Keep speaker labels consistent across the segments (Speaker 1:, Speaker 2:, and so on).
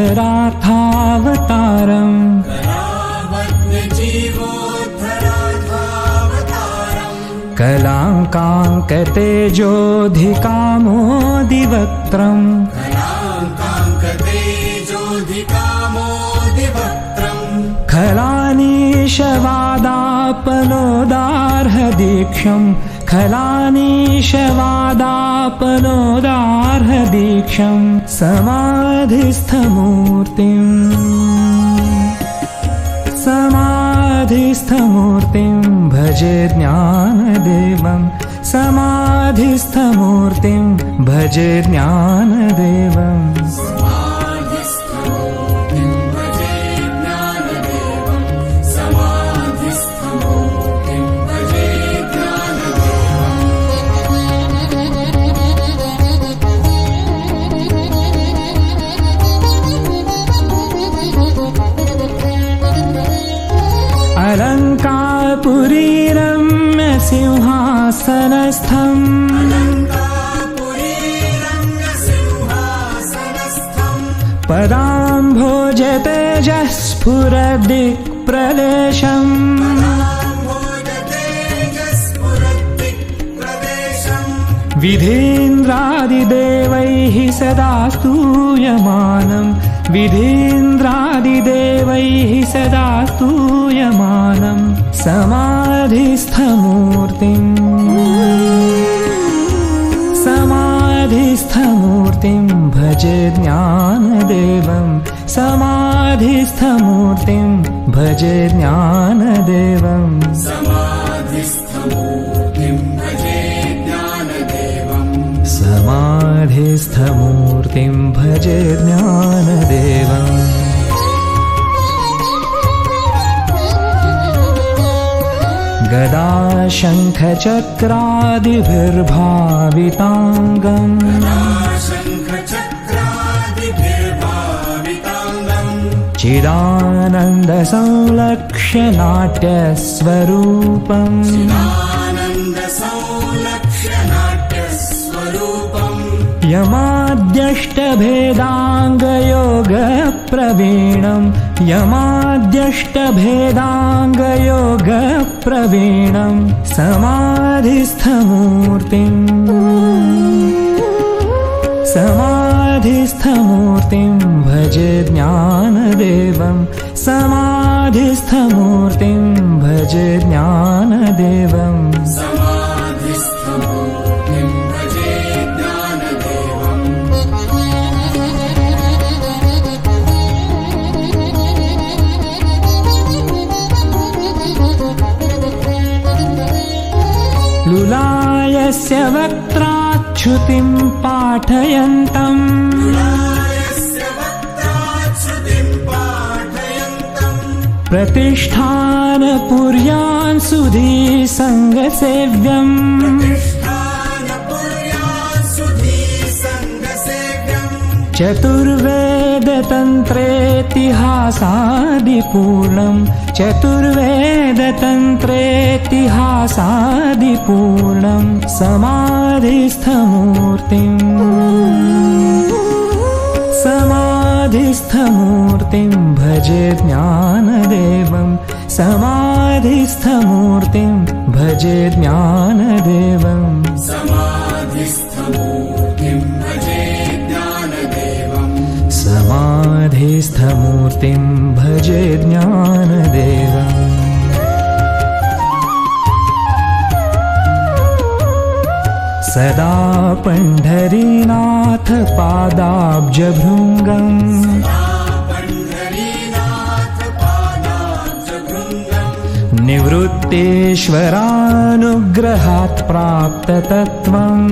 Speaker 1: जीवोद्धरार्थावतारम् कलाङ्काङ्कतेजोऽधिकामोदिवक्त्रम् खलानीशवादापनोदार्हदीक्षम् खलानीशवादापनोदार्हदीक्षम् समाधिस्थमूर्तिं भजे ज्ञानदेवम् समाधिस्थमूर्तिं भजे ज्ञानदेवम् अलङ्कारपुरीरम्य सिंहासनस्थम् पदाम्भोजतेजः स्फुरदिक्प्रदेशम् विधीन्द्रादिदेवैः सदा स्तूयमानम् विधीन्द्रादिदेवैः सदा स्तूयमानम् समाधिस्थमूर्तिं भजे ज्ञानदेवम् समाधिस्थमूर्तिं भजे ज्ञानदेवम् समाधिस्थमूर्तिं भजे ज्ञानदेवम् गदाशङ्खचक्रादिभिर्भाविताङ्गम् चिदानन्दसंलक्ष्य नाट्यस्वरूपम् यमाद्यष्टभेदाङ्गयोगप्रवीणम् समाधिस्थमूर्तिं भजे ज्ञानदेवम् समाधिस्थमूर्तिं भजे ज्ञानदेवम् लुलायस्य वक्त्राच्युतिं पाठयन्तम् प्रतिष्ठानपुर्यान् सुधी सङ्गसेव्यम् चतुर्वेदतन्त्रेतिहासादिपूर्णम् समाधिस्थमूर्तिं भजे ज्ञानदेवम् समाधिस्थमूर्तिं भजे ज्ञानदेवम् समाधिस्थमूर्तिं भजे ज्ञानदेवम् सदा पंढरीनाथ पादाब्जभृङ्गम् निवृत्तेश्वरानुग्रहात् प्राप्ततत्त्वम्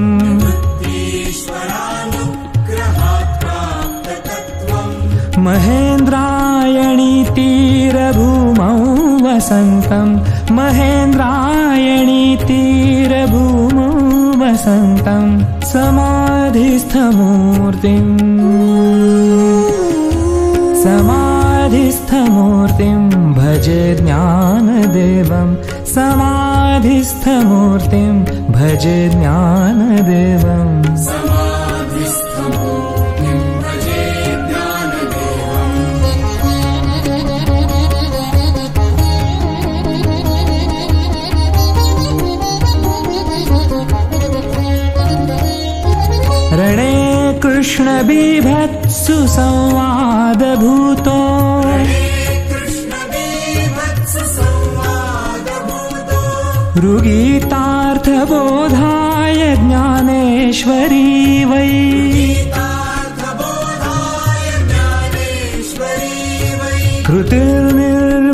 Speaker 1: महेन्द्रायणी तीरभूमौ वसन्तम् महेन्द्रायणी तीरभूमौ वसन्तम् समाधिस्थमूर्तिं भजे ज्ञानदेवम् समाधिस्थमूर्तिं भजे ज्ञानदेवम् बीभत्सु संवादभूतो ऋगीतार्थबोधाय ज्ञानेश्वरी वै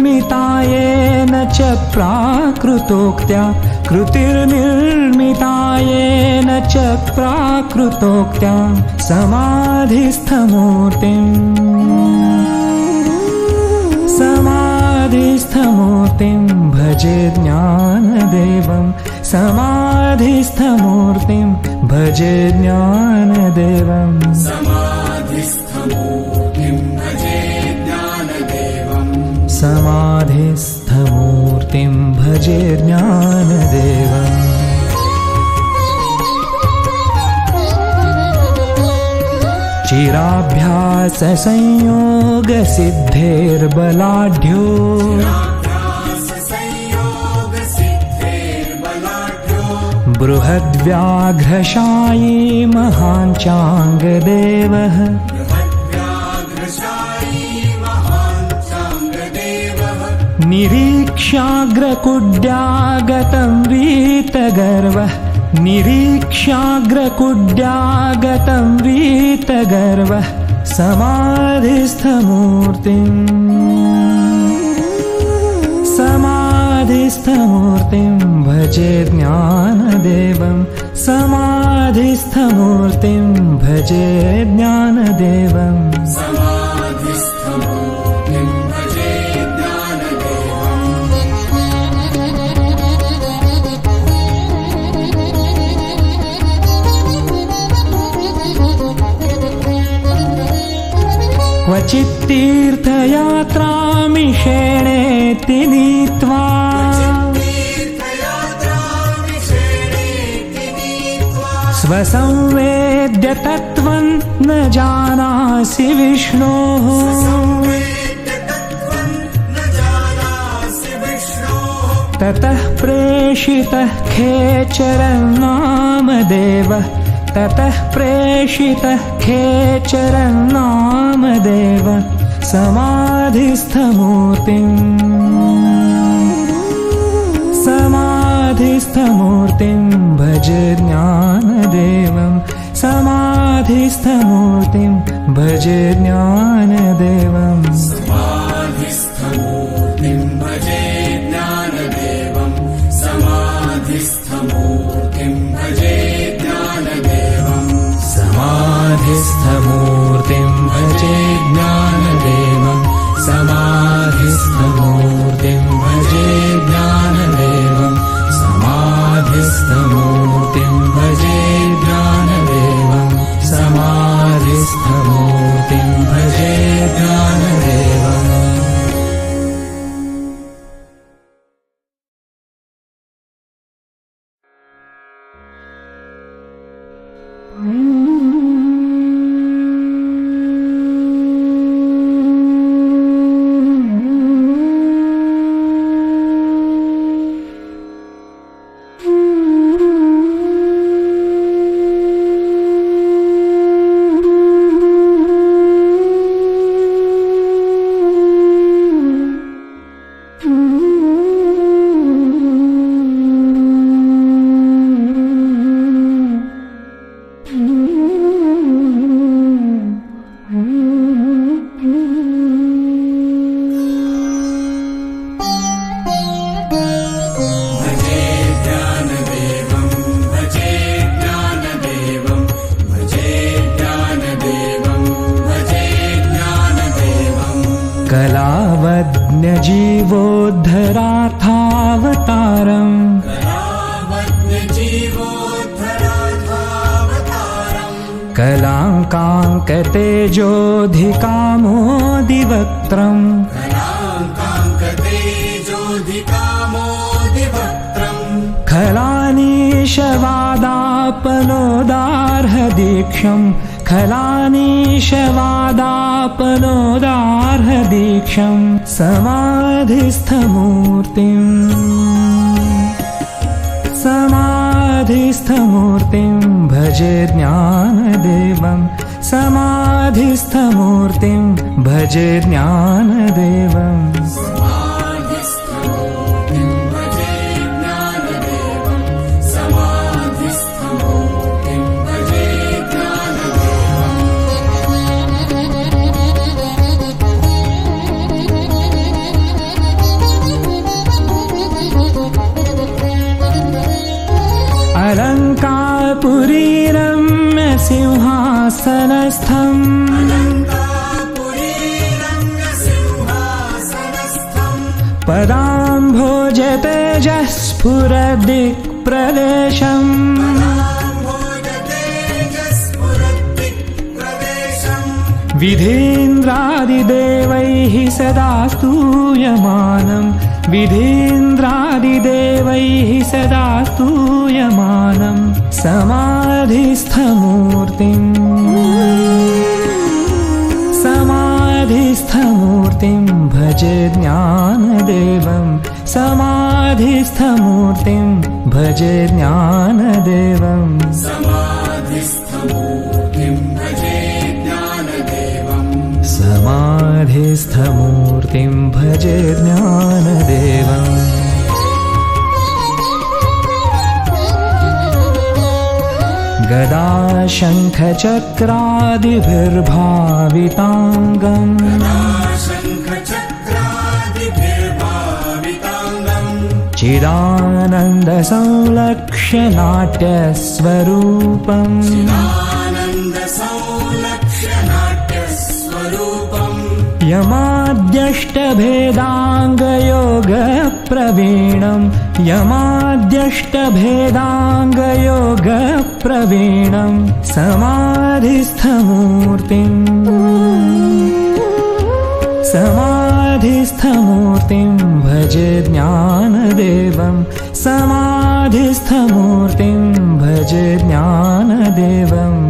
Speaker 1: कृतिर्निर्मितायेन च प्राकृतोक्त्या कृतिर्निर्मितायेन च प्राकृतोक्त्या समाधिस्थमूर्तिं भजे ज्ञानदेवं समाधिस्थमूर्तिं भजे ज्ञानदेवं समाधिस्थमूर्तिं भजे ज्ञानदेवं समाधिस्थमूर्तिं भजे ज्ञानदेवम् चिराभ्याससंयोगसिद्धेर्बलाढ्यो बृहद्व्याघ्रशायी महाञ्चाङ्गदेवः निरीक्ष्याग्रकुड्यागतं वीतगर्वः निरीक्ष्याग्रकुड्यागतं वीतगर्वः समाधिस्थमूर्तिं भजे ज्ञानदेवं समाधिस्थमूर्तिं भजे ज्ञानदेवं समाधिस्थमूर्तिं भजे क्वचित्तीर्थयात्रामिषेणेति नीत्वा स्वसंवेद्य तत्त्वं न जानासि विष्णोः ततः प्रेषितः खेचरं नामदेवः ततः प्रेषितः खेचरं नामदेवः समाधिस्थमूर्तिं भजे ज्ञानदेवं समाधिस्थमूर्तिं भजे ज्ञानदेवं समाधिस्थमूर्तिं भजे ज्ञानदेवं समाधिस्थमूर्तिं भजे ज्ञानदेवं समाधिस्थमूर्तिं भजे ज्ञानदेवं समाधिस्थमूर्तिं भजे ज्ञानदेवं समाधिस्थमूर्तिं भजे ज्ञानदेवं समाधिस्थमूर्तिं भजे ज्ञानदेवम् कलावज्ञजीवोद्धरार्थावतारम् कलाङ्काङ्कतेजोऽधिकामोदिवक्त्रम् खलानीशवादापनोदार्हदीक्षम् खलानीशवादापनोदार्हदीक्षं समाधिस्थमूर्तिं भजे ज्ञानदेवं
Speaker 2: समाधिस्थमूर्तिं भजे ज्ञानदेवम् अलङ्कारपुरी रम्य सिंहासनस्थम् पदाम्भोज तेजः स्फुरद्दिक्प्रदेशम् विधीन्द्रादिदेवैः सदा स्तूयमानम् विधीन्द्रादिदेवैः सदा स्तूयमानम् समाधिस्थमूर्तिं भजे ज्ञानदेवम् समाधिस्थमूर्तिं भजे ज्ञानदेवम् समाधिस्थमूर्तिं भजे ज्ञानदेवम् गदा शङ्खचक्रादिभिर्भाविताङ्गम् चिदानन्दसंलक्ष्य नाट्यस्वरूपम् यमाद्यष्टभेदाङ्गयोगप्रवीणम् यमाद्यष्टभेदाङ्गयोगप्रवीणम् समाधिस्थमूर्तिं भजे ज्ञानदेवम् समाधिस्थमूर्तिं भजे ज्ञानदेवम्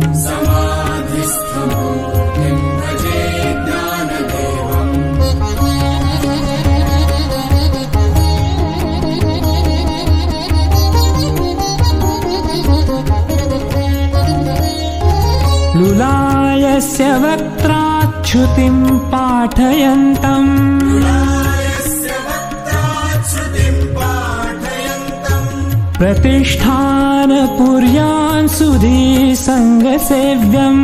Speaker 2: लुलायस्य वक्त्राच्युतिं पाठयन्तम् प्रतिष्ठानपुर्यां सुधीसङ्गसेव्यम्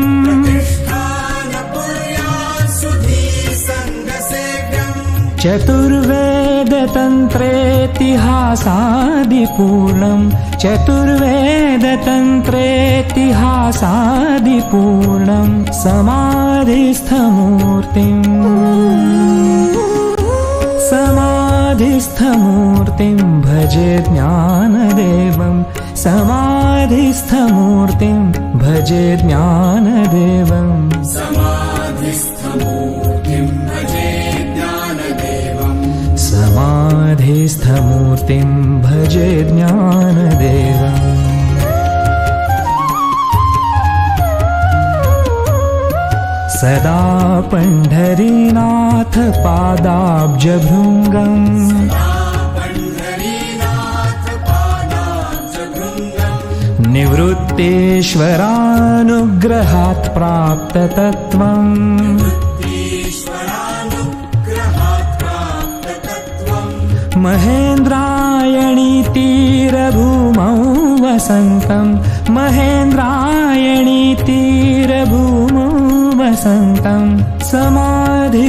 Speaker 2: चतुर्वेदतन्त्रेतिहासादिपूर्णम् चतुर्वेदतन्त्रेतिहासादिपूर्णम् समाधिस्थमूर्तिं भजे ज्ञानदेवम् समाधिस्थमूर्तिं भजे ज्ञानदेवम् समाधिस्थमूर्तिं भजे ज्ञानदेवम् सदा पण्ढरीनाथ पादाब्जभृङ्गम् निवृत्तेश्वरानुग्रहात् प्राप्ततत्त्वम् महेन्द्रायणी तीरभूमौ वसन्तम् महेन्द्रायणी तीरभूमौ वसन्तम् समाधिस्थमूर्तिं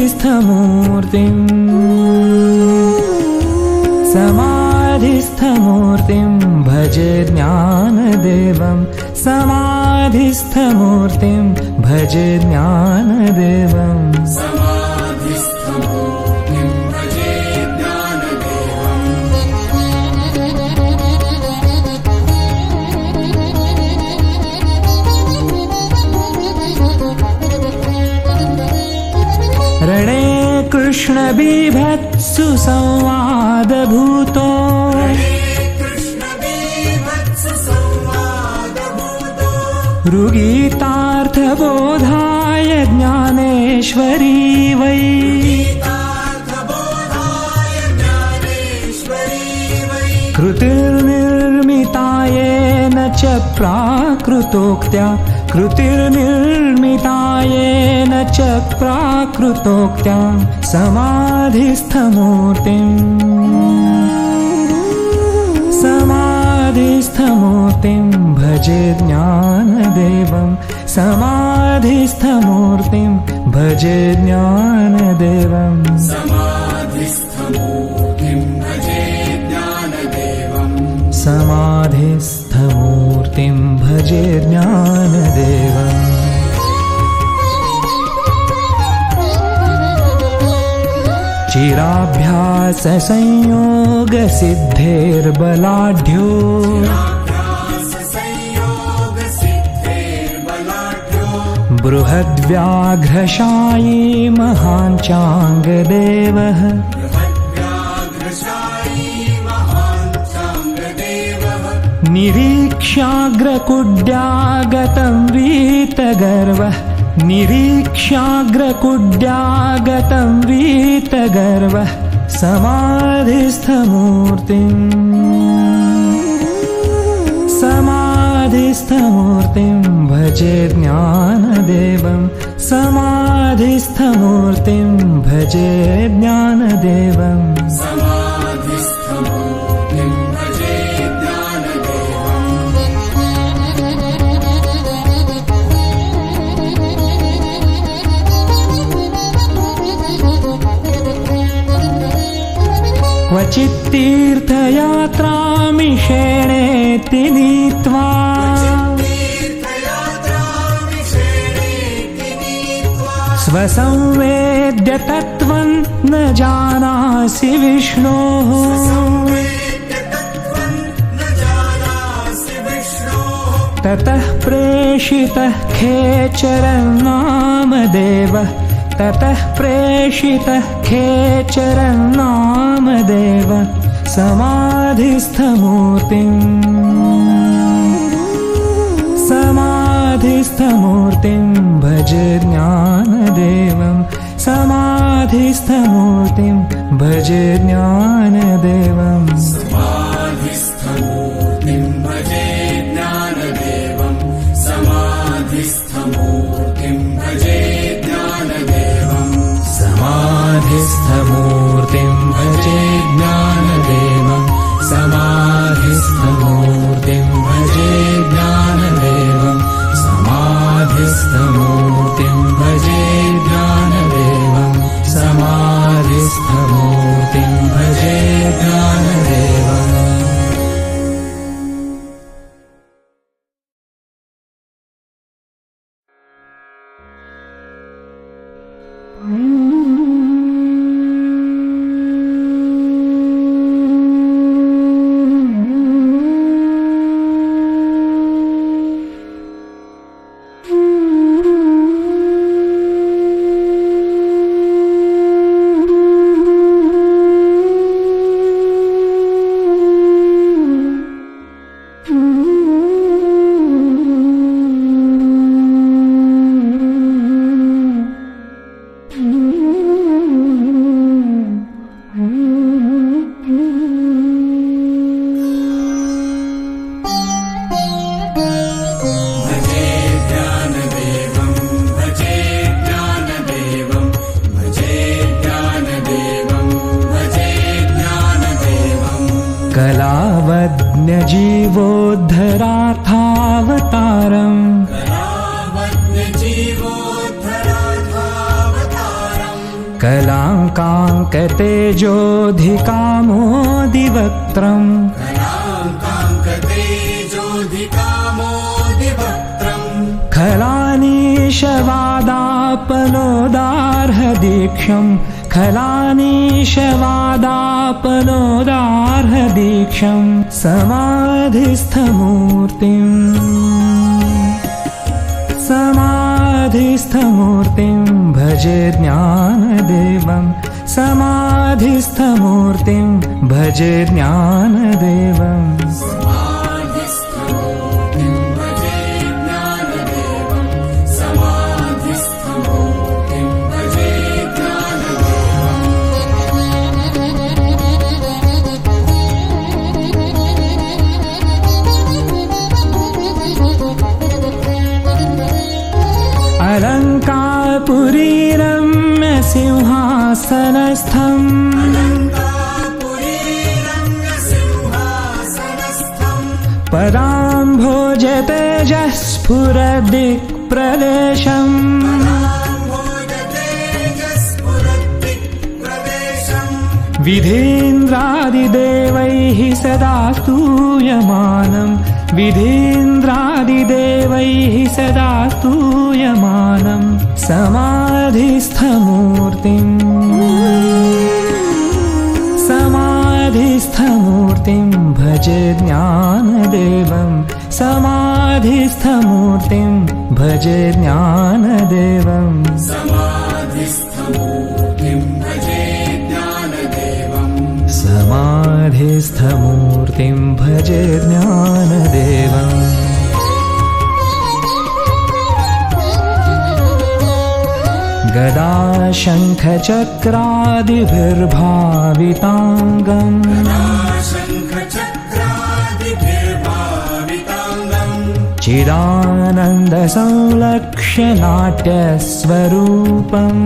Speaker 2: भजे ज्ञानदेवम् समाधिस्थमूर्तिं भजे ज्ञानदेवम् रणे कृष्णबीभत्सु संवादभूतो ऋगीतार्थबोधाय ज्ञानेश्वरी वै कृतिर्निर्मितायेन च प्राकृतोक्त्या कृतिर्निर्मिता येन च प्राकृतोक्त्या समाधिस्थमूर्तिम् समाधिस्थमूर्तिं भजे ज्ञानदेवं समाधिस्थमूर्तिं भजे ज्ञानदेवं
Speaker 1: समाधिस्थमूर्तिं भजे ज्ञानदेवं
Speaker 2: समाधिस्थमूर्तिं भजे ज्ञानदेवम् चिराभ्याससंयोगसिद्धेर्बलाढ्यो बृहद्व्याघ्रशायी महान् चाङ्गदेवः निरीक्ष्याग्रकुड्यागतं वीतगर्वः निरीक्ष्याग्रकुड्यागतं वीतगर्वः समाधिस्थमूर्तिं भजे ज्ञानदेवं समाधिस्थमूर्तिं भजे ज्ञानदेवं
Speaker 1: समाधिस्थमूर्तिं भजे ज्ञानदेवं
Speaker 2: क्वचित्तीर्थयात्रामिषेणेति नीत्वा स्वसंवेद्य तत्त्वं न जानासि विष्णोः ततः प्रेषितः खेचरं नामदेवः ततः प्रेषितः खेचरं नामदेवः समाधिस्थमूर्तिं भजे ज्ञानदेवं समाधिस्थमूर्तिं भजे ज्ञानदेवं
Speaker 1: समाधिस्थमूर्तिं भजे ज्ञानदेवं समाधिस्थमूर्तिं भजे ज्ञानदेवं
Speaker 2: समाधिस्थमूर्तिं भजे ज्ञानदेवं समाधिस्थमूर्तिं भजे ज्ञानदेवं समाधिस्थमूर्तिं भजे ज्ञानदेवं समाधिस्थमूर्तिं भजे ज्ञानदेवम् कलावज्ञजीवोद्धरार्थावतारम् कलाङ्काङ्कतेजोऽधिकामोदिवक्त्रम् खलानीशवादापनोदार्हदीक्षम् खलानीशवादापनोदार्हदीक्षम् समाधिस्थमूर्तिं भजे ज्ञानदेवं समाधिस्थमूर्तिं भजे ज्ञानदेवं सिंहासनस्थम् पदाम्भोजतेजः स्फुरद्दिक्प्रदेशम् विधीन्द्रादिदेवैः सदा स्तूयमानम् विधीन्द्रादिदेवैः सदा स्तूयमानम् समाधिस्थमूर्तिम् समाधिस्थमूर्तिम् भजे ज्ञानदेवम् समाधिस्थमूर्तिम् भजे ज्ञानदेवम्
Speaker 1: समाधिस्थमूर्तिम् भजे ज्ञानदेवम्
Speaker 2: समाधिस्थमूर्तिम् भजे ज्ञानदेवम् गदा शङ्खचक्रादिभिर्भाविताङ्गम् चिदानन्दसंलक्ष्य नाट्यस्वरूपम्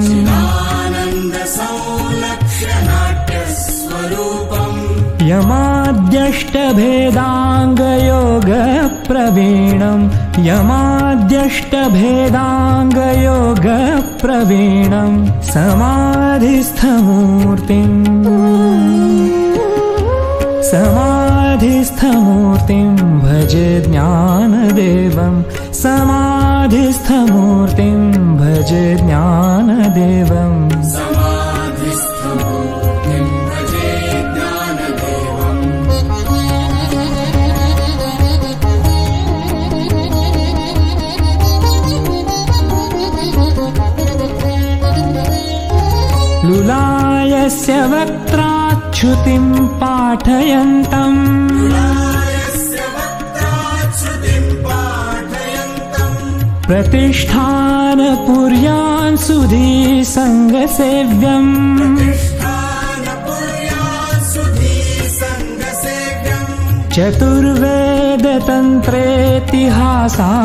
Speaker 2: यमाद्यष्टभेदाङ्गयोगप्रवीणम् यमाद्यष्टभेदाङ्गयोगप्रवीणम् समाधिस्थमूर्तिम् समाधिस्थमूर्तिम् भजे ज्ञानदेवम् समाधिस्थमूर्तिम् भजे ज्ञानदेवम्
Speaker 1: समाधिस्थमूर्तिम् भजे ज्ञानदेवम्
Speaker 2: लुलायस्य वक्त्राच्युतिम् पाठयन्तम् प्रतिष्ठानपुर्यान् सुधीसङ्गसेव्यम्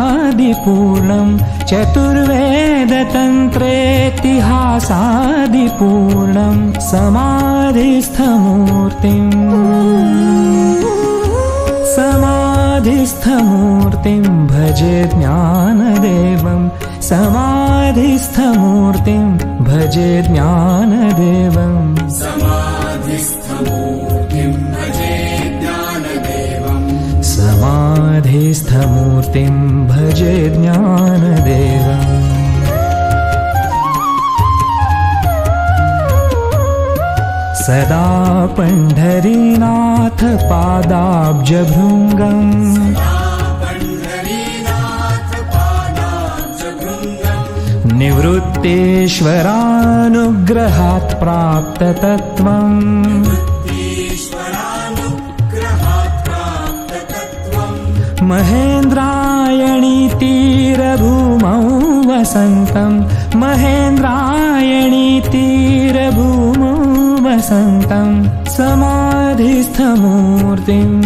Speaker 2: चतुर्वेदतन्त्रेतिहासादिपूर्णम् चतुर्वेदतन्त्रेतिहासादिपूर्णम् समाधिस्थमूर्तिम् समाधिस्थमूर्तिम् भजे ज्ञानदेवम् समाधिस्थमूर्तिम् भजे ज्ञानदेवम्
Speaker 1: समाधिस्थमूर्तिम् भजे ज्ञानदेवम्
Speaker 2: समाधिस्थमूर्तिम् भजे ज्ञानदेवम् सदा पण्ढरीनाथ पादाब्जभृङ्गम् निवृत्तेश्वरानुग्रहात् प्राप्ततत्त्वम् महेन्द्रायणी तीरभूमौ वसन्तम् महेन्द्रायणी तीरभूमौ वसन्तम् समाधिस्थमूर्तिम्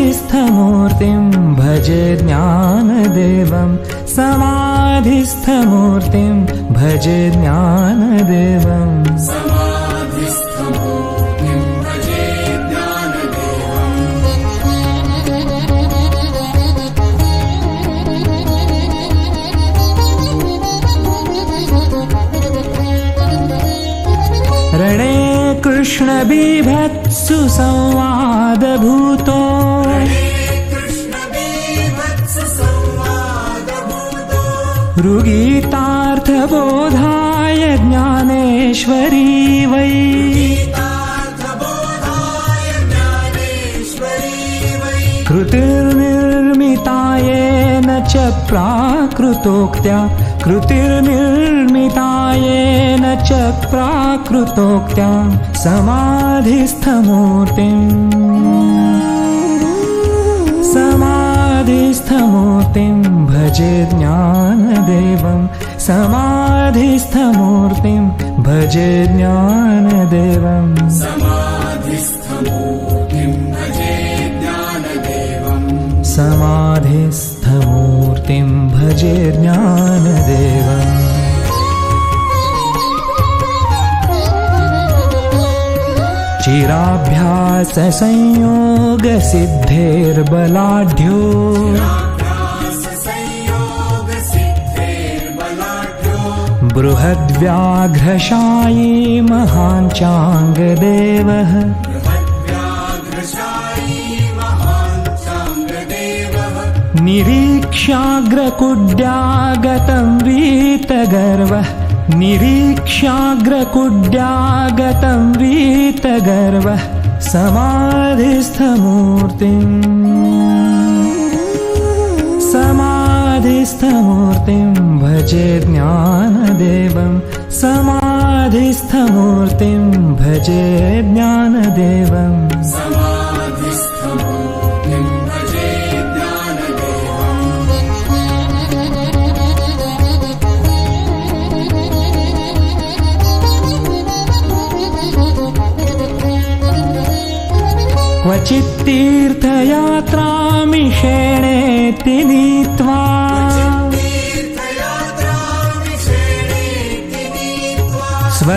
Speaker 2: समाधिस्थमूर्तिम् भजे ज्ञानदेवम् समाधिस्थमूर्तिम् भजे ज्ञानदेवम्
Speaker 1: समाधिस्थमूर्तिम् भजे ज्ञानदेवम्
Speaker 2: रणे कृष्णबीभत्सु संवादभूतो ऋगीतार्थबोधाय ज्ञानेश्वरी वै कृतिर्निर्मितायेन च प्राकृतोक्त्या कृतिर्निर्मितायेन च प्राकृतोक्त्या समाधिस्थमूर्तिम् समाधिस्थमूर्तिम् भजे ज्ञानदेवम् समाधिस्थमूर्तिम् भजे ज्ञानदेवम्
Speaker 1: समाधिस्थमूर्तिम् भजे ज्ञानदेवम्
Speaker 2: समाधिस्थमूर्तिम् भजे ज्ञानदेवम् चिराभ्याससंयोगसिद्धेर्बलाढ्यो बृहद्व्याघ्रशायी महान् चाङ्गदेवः निरीक्ष्याग्रकुड्यागतं वीतगर्वः निरीक्ष्याग्रकुड्यागतं वीतगर्वः समाधिस्थमूर्तिं भजे ज्ञानदेवं समाधिस्थमूर्तिं भजे ज्ञानदेवम्
Speaker 1: समाधिस्थमूर्तिं भजे
Speaker 2: क्वचित्तीर्थयात्रामिषेणेति नीत्वा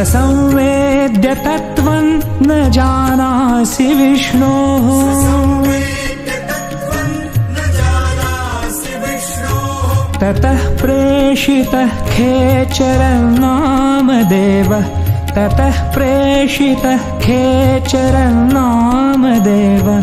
Speaker 2: स्वसंवेद्य तत्त्वं न जानासि विष्णोः ततः प्रेषितः खेचरं नामदेवः ततः प्रेषितः खेचरं नामदेवः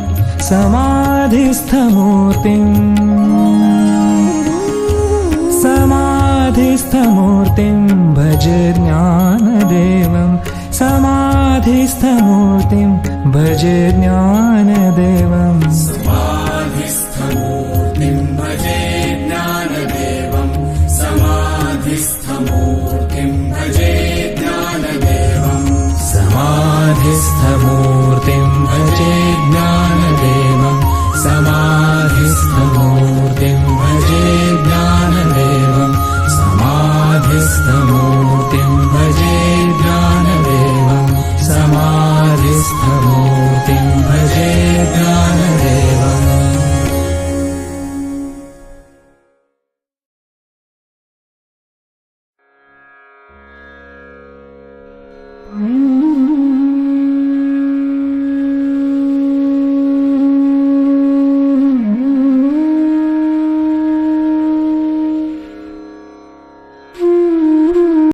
Speaker 2: समाधिस्थमूर्तिं भज ज्ञानदेवं समाधिस्थमूर्तिं भज ज्ञानदेवम्
Speaker 1: समाधिस्थमूर्तिं भजे ज्ञानदेवं समाधिस्थमूर्तिं भजे ज्ञानदेवं
Speaker 2: समाधिस्थमूर्तिं